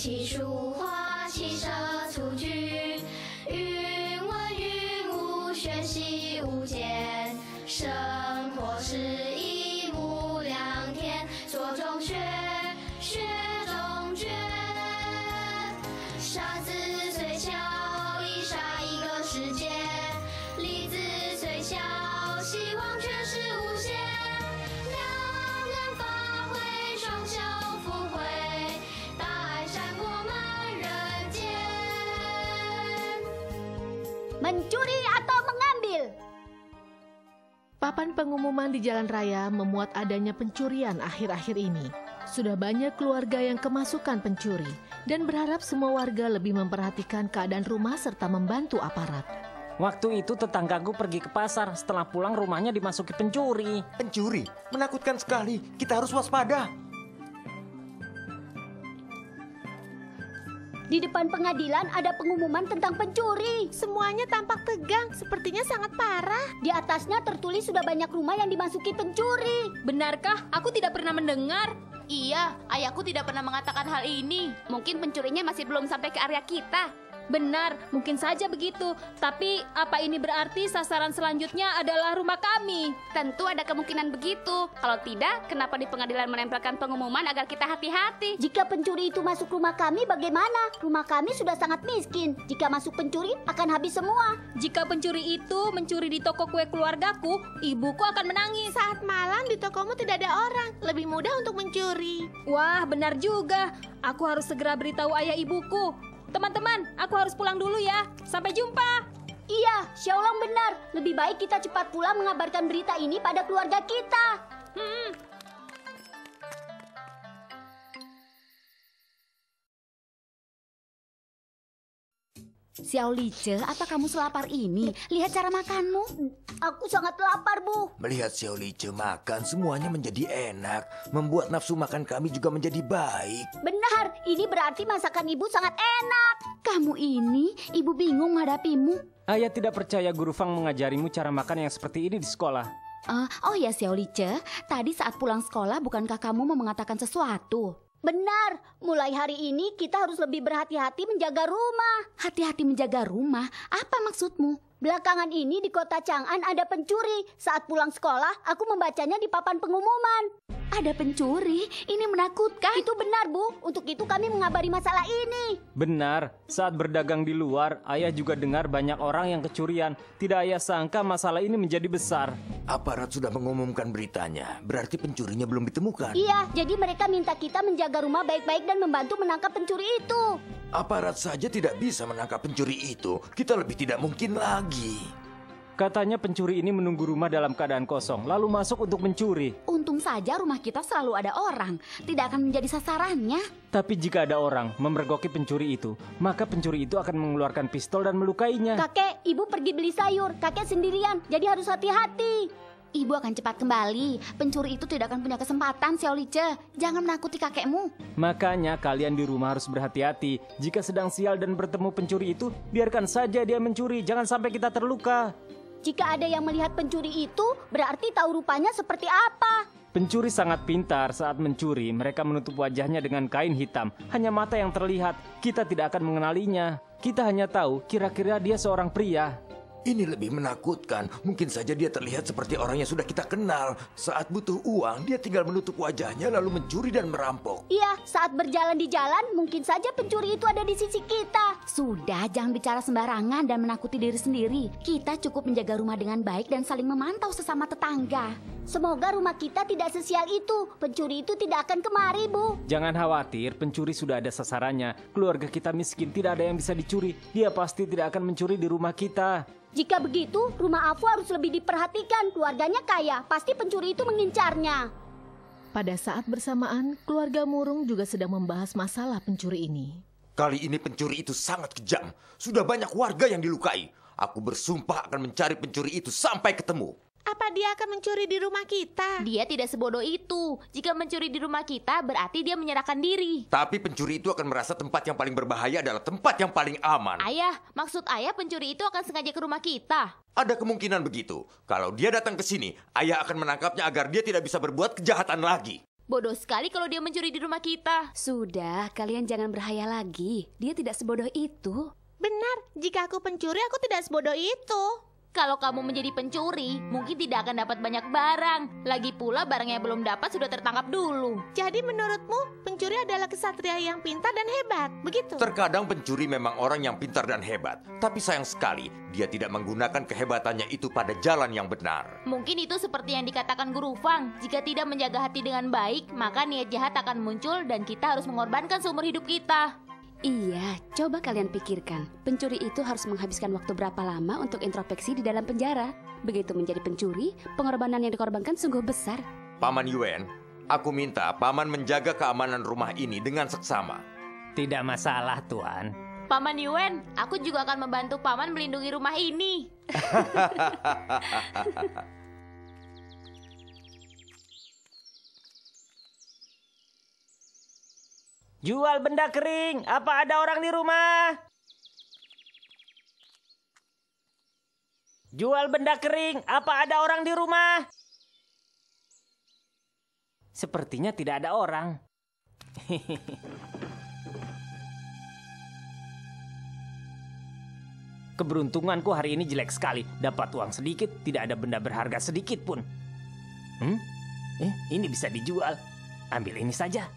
气书画，气声粗句，云文云武，学习无间。生活是一目两天，做中学，学中诀。沙子虽小，已杀一个世界；粒子虽小，希望却是无限。两人发挥，双手抚慰，大爱闪过满人间。Mencuri atau mengambil? Papan pengumuman di jalan raya memuat adanya pencurian akhir-akhir ini. Sudah banyak keluarga yang kemasukan pencuri dan berharap semua warga lebih memperhatikan keadaan rumah serta membantu aparat. Waktu itu tetanggaku pergi ke pasar, setelah pulang rumahnya dimasuki pencuri. Pencuri? Menakutkan sekali. Kita harus waspada. Di depan pengadilan ada pengumuman tentang pencuri. Semuanya tampak tegang, sepertinya sangat parah. Di atasnya tertulis sudah banyak rumah yang dimasuki pencuri. Benarkah? Aku tidak pernah mendengar. Iya, ayahku tidak pernah mengatakan hal ini. Mungkin pencurinya masih belum sampai ke area kita. Benar, mungkin saja begitu. Tapi apa ini berarti sasaran selanjutnya adalah rumah kami? Tentu ada kemungkinan begitu. Kalau tidak, kenapa di pengadilan menempelkan pengumuman agar kita hati-hati? Jika pencuri itu masuk rumah kami bagaimana? Rumah kami sudah sangat miskin. Jika masuk pencuri akan habis semua. Jika pencuri itu mencuri di toko kue keluargaku, ibuku akan menangis. Saat malam di tokomu tidak ada orang, lebih mudah untuk mencuri. Wah, benar juga. Aku harus segera beritahu ayah ibuku. Teman-teman, aku harus pulang dulu ya. Sampai jumpa. Iya, Xiaolong benar. Lebih baik kita cepat pulang mengabarkan berita ini pada keluarga kita. Xiao Lice, apa kamu selapar ini? Lihat cara makanmu. Aku sangat lapar, Bu. Melihat Xiao Lice makan, semuanya menjadi enak. Membuat nafsu makan kami juga menjadi baik. Benar, ini berarti masakan Ibu sangat enak. Kamu ini, ibu bingung menghadapimu. Ayah tidak percaya guru Fang mengajarimu cara makan yang seperti ini di sekolah. Oh ya Xiao Lice, tadi saat pulang sekolah bukankah kamu mau mengatakan sesuatu? Benar, mulai hari ini kita harus lebih berhati-hati menjaga rumah. Hati-hati menjaga rumah? Apa maksudmu? Belakangan ini di kota Chang'an ada pencuri. Saat pulang sekolah, aku membacanya di papan pengumuman. Ada pencuri? Ini menakutkan. Itu benar, Bu. Untuk itu kami mengabari masalah ini. Benar, saat berdagang di luar, ayah juga dengar banyak orang yang kecurian. Tidak ayah sangka masalah ini menjadi besar. Aparat sudah mengumumkan beritanya. Berarti pencurinya belum ditemukan. Iya, jadi mereka minta kita menjaga rumah baik-baik dan membantu menangkap pencuri itu. Aparat saja tidak bisa menangkap pencuri itu. Kita lebih tidak mungkin lagi. Katanya pencuri ini menunggu rumah dalam keadaan kosong, lalu masuk untuk mencuri. Untung saja rumah kita selalu ada orang. Tidak akan menjadi sasarannya. Tapi jika ada orang memergoki pencuri itu, maka pencuri itu akan mengeluarkan pistol dan melukainya. Kakek, Ibu pergi beli sayur. Kakek sendirian, jadi harus hati-hati. Ibu akan cepat kembali. Pencuri itu tidak akan punya kesempatan, Xiao Lice. Jangan menakuti kakekmu. Makanya kalian di rumah harus berhati-hati. Jika sedang sial dan bertemu pencuri itu, biarkan saja dia mencuri. Jangan sampai kita terluka. Jika ada yang melihat pencuri itu, berarti tahu rupanya seperti apa. Pencuri sangat pintar saat mencuri. Mereka menutup wajahnya dengan kain hitam. Hanya mata yang terlihat. Kita tidak akan mengenalinya. Kita hanya tahu kira-kira dia seorang pria. Ini lebih menakutkan. Mungkin saja dia terlihat seperti orang yang sudah kita kenal. Saat butuh uang, dia tinggal menutup wajahnya lalu mencuri dan merampok. Iya, saat berjalan di jalan, mungkin saja pencuri itu ada di sisi kita. Sudah, jangan bicara sembarangan dan menakuti diri sendiri. Kita cukup menjaga rumah dengan baik dan saling memantau sesama tetangga. Semoga rumah kita tidak sesial itu. Pencuri itu tidak akan kemari, Bu. Jangan khawatir, pencuri sudah ada sasarannya. Keluarga kita miskin, tidak ada yang bisa dicuri. Dia pasti tidak akan mencuri di rumah kita. Jika begitu, rumah Afu harus lebih diperhatikan. Keluarganya kaya, pasti pencuri itu mengincarnya. Pada saat bersamaan, keluarga Murung juga sedang membahas masalah pencuri ini. Kali ini pencuri itu sangat kejam. Sudah banyak warga yang dilukai. Aku bersumpah akan mencari pencuri itu sampai ketemu. Apa dia akan mencuri di rumah kita? Dia tidak sebodoh itu. Jika mencuri di rumah kita, berarti dia menyerahkan diri. Tapi pencuri itu akan merasa tempat yang paling berbahaya adalah tempat yang paling aman. Ayah, maksud ayah pencuri itu akan sengaja ke rumah kita. Ada kemungkinan begitu. Kalau dia datang ke sini, ayah akan menangkapnya agar dia tidak bisa berbuat kejahatan lagi. Bodoh sekali kalau dia mencuri di rumah kita. Sudah, kalian jangan berhayal lagi. Dia tidak sebodoh itu. Benar, jika aku pencuri aku tidak sebodoh itu. Kalau kamu menjadi pencuri, mungkin tidak akan dapat banyak barang. Lagi pula barang yang belum dapat sudah tertangkap dulu. Jadi menurutmu pencuri adalah kesatria yang pintar dan hebat, begitu? Terkadang pencuri memang orang yang pintar dan hebat. Tapi sayang sekali, dia tidak menggunakan kehebatannya itu pada jalan yang benar. Mungkin itu seperti yang dikatakan Guru Fang. Jika tidak menjaga hati dengan baik, maka niat jahat akan muncul dan kita harus mengorbankan seumur hidup kita. Iya, coba kalian pikirkan. Pencuri itu harus menghabiskan waktu berapa lama untuk introspeksi di dalam penjara. Begitu menjadi pencuri, pengorbanan yang dikorbankan sungguh besar. Paman Yuen, aku minta Paman menjaga keamanan rumah ini dengan seksama. Tidak masalah, Tuan. Paman Yuen, aku juga akan membantu Paman melindungi rumah ini. Jual benda kering. Apa ada orang di rumah? Jual benda kering. Apa ada orang di rumah? Sepertinya tidak ada orang. Keberuntunganku hari ini jelek sekali. Dapat uang sedikit, tidak ada benda berharga sedikit pun. Ini bisa dijual. Ambil ini saja.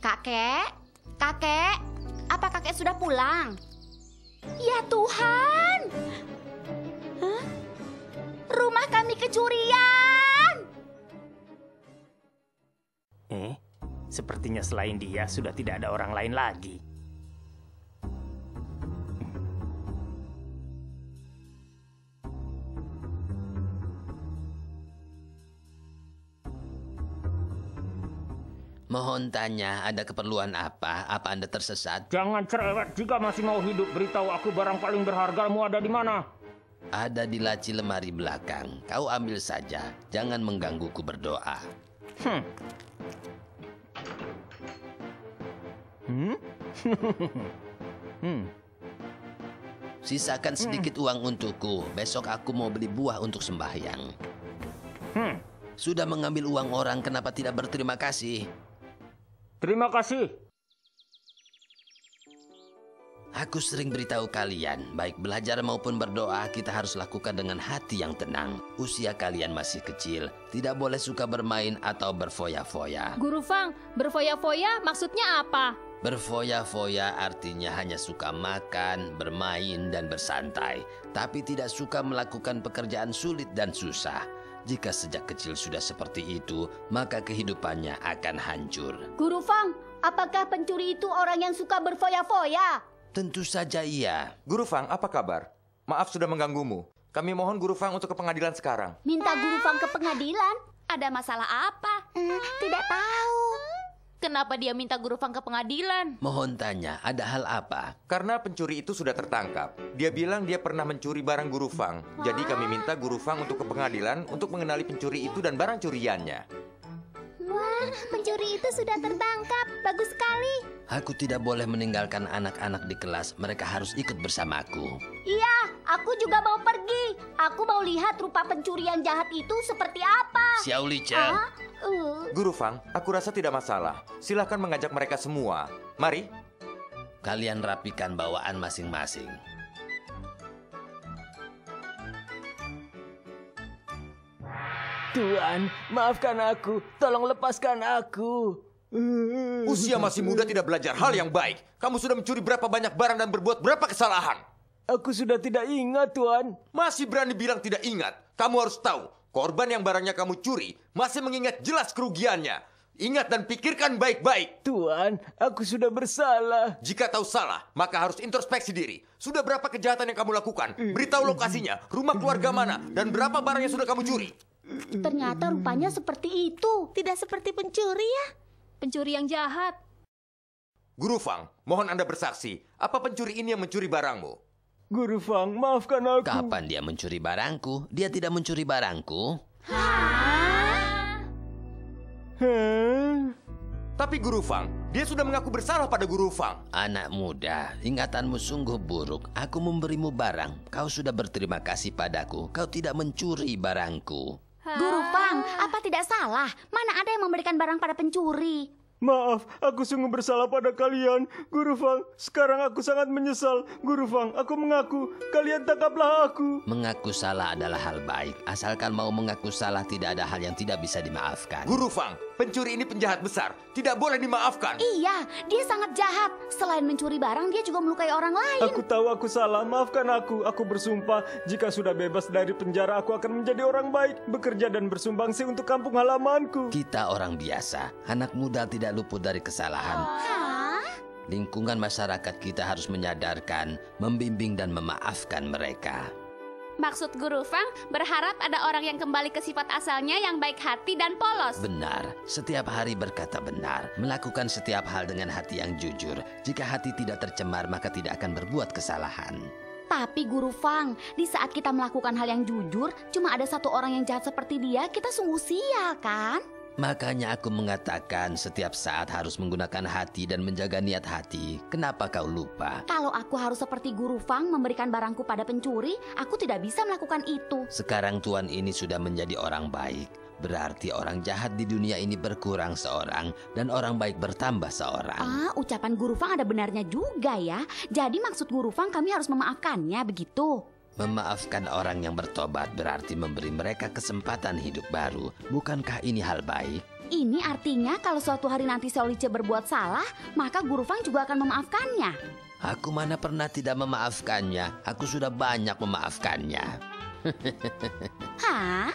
Kakek, apa kakek sudah pulang? Ya Tuhan, rumah kami kecurian. Sepertinya selain dia sudah tidak ada orang lain lagi. Mohon tanya, ada keperluan apa? Apa Anda tersesat? Jangan cerewet. Jika masih mau hidup, beritahu aku barang paling berhargamu ada di mana. Ada di laci lemari belakang. Kau ambil saja. Jangan menggangguku berdoa. Sisakan sedikit uang untukku. Besok aku mau beli buah untuk sembahyang. Sudah mengambil uang orang, kenapa tidak berterima kasih? Terima kasih. Aku sering beritahu kalian, baik belajar maupun berdoa, kita harus lakukan dengan hati yang tenang. Usia kalian masih kecil, tidak boleh suka bermain atau berfoya-foya. Guru Fang, berfoya-foya maksudnya apa? Berfoya-foya artinya hanya suka makan, bermain, dan bersantai, tapi tidak suka melakukan pekerjaan sulit dan susah. Jika sejak kecil sudah seperti itu, maka kehidupannya akan hancur. Guru Fang, apakah pencuri itu orang yang suka berfoya-foya? Tentu saja iya. Guru Fang, apa kabar? Maaf sudah mengganggumu. Kami mohon Guru Fang untuk ke pengadilan sekarang. Minta Guru Fang ke pengadilan? Ada masalah apa? Tidak tahu. Kenapa dia minta Guru Fang ke pengadilan? Mohon tanya, ada hal apa? Karena pencuri itu sudah tertangkap. Dia bilang dia pernah mencuri barang Guru Fang. Jadi kami minta Guru Fang untuk ke pengadilan untuk mengenali pencuri itu dan barang curiannya. Wah, pencuri itu sudah tertangkap. Bagus sekali. Aku tidak boleh meninggalkan anak-anak di kelas. Mereka harus ikut bersamaku. Iya, aku juga mau pergi. Aku mau lihat rupa pencuri yang jahat itu seperti apa. Xiao Licheng. Guru Fang, aku rasa tidak masalah. Silahkan mengajak mereka semua. Mari. Kalian rapikan bawaan masing-masing. Tuan, maafkan aku. Tolong lepaskan aku. Usia masih muda tidak belajar hal yang baik. Kamu sudah mencuri berapa banyak barang dan berbuat berapa kesalahan? Aku sudah tidak ingat, Tuan. Masih berani bilang tidak ingat? Kamu harus tahu, korban yang barangnya kamu curi masih mengingat jelas kerugiannya. Ingat dan pikirkan baik-baik. Tuan, aku sudah bersalah. Jika tahu salah, maka harus introspeksi diri. Sudah berapa kejahatan yang kamu lakukan? Beritahu lokasinya, rumah keluarga mana, dan berapa barang yang sudah kamu curi. Ternyata rupanya seperti itu. Tidak seperti pencuri ya? Pencuri yang jahat. Guru Fang, mohon Anda bersaksi. Apa pencuri ini yang mencuri barangmu? Guru Fang, maafkan aku. Kapan dia mencuri barangku? Dia tidak mencuri barangku. Tapi Guru Fang, dia sudah mengaku bersalah pada Guru Fang. Anak muda, ingatanmu sungguh buruk. Aku memberimu barang. Kau sudah berterima kasih padaku. Kau tidak mencuri barangku. Guru Fang, apa tidak salah? Mana ada yang memberikan barang pada pencuri? Maaf, aku sungguh bersalah pada kalian, Guru Fang. Sekarang aku sangat menyesal, Guru Fang. Aku mengaku, kalian tangkaplah aku. Mengaku salah adalah hal baik. Asalkan mau mengaku salah, tidak ada hal yang tidak bisa dimaafkan. Guru Fang, pencuri ini penjahat besar. Tidak boleh dimaafkan. Iya, dia sangat jahat. Selain mencuri barang, dia juga melukai orang lain. Aku tahu aku salah, maafkan aku. Aku bersumpah, jika sudah bebas dari penjara, aku akan menjadi orang baik, bekerja dan bersumbangsi untuk kampung halamanku. Kita orang biasa, anak muda tidak luput dari kesalahan. Lingkungan masyarakat kita harus menyadarkan, membimbing dan memaafkan mereka. Maksud Guru Fang berharap ada orang yang kembali ke sifat asalnya yang baik hati dan polos. Benar, setiap hari berkata benar, melakukan setiap hal dengan hati yang jujur. Jika hati tidak tercemar, maka tidak akan berbuat kesalahan. Tapi Guru Fang, di saat kita melakukan hal yang jujur, cuma ada satu orang yang jahat seperti dia, kita sungguh sial kan? Makanya aku mengatakan setiap saat harus menggunakan hati dan menjaga niat hati. Kenapa kau lupa? Kalau aku harus seperti Guru Fang memberikan barangku pada pencuri, aku tidak bisa melakukan itu. Sekarang tuan ini sudah menjadi orang baik. Berarti orang jahat di dunia ini berkurang seorang dan orang baik bertambah seorang. Ucapan Guru Fang ada benarnya juga ya. Jadi maksud Guru Fang kami harus memaafkannya, begitu? Memaafkan orang yang bertobat berarti memberi mereka kesempatan hidup baru. Bukankah ini hal baik? Ini artinya kalau suatu hari nanti Seolice berbuat salah, maka Guru Fang juga akan memaafkannya. Aku mana pernah tidak memaafkannya. Aku sudah banyak memaafkannya. Hah?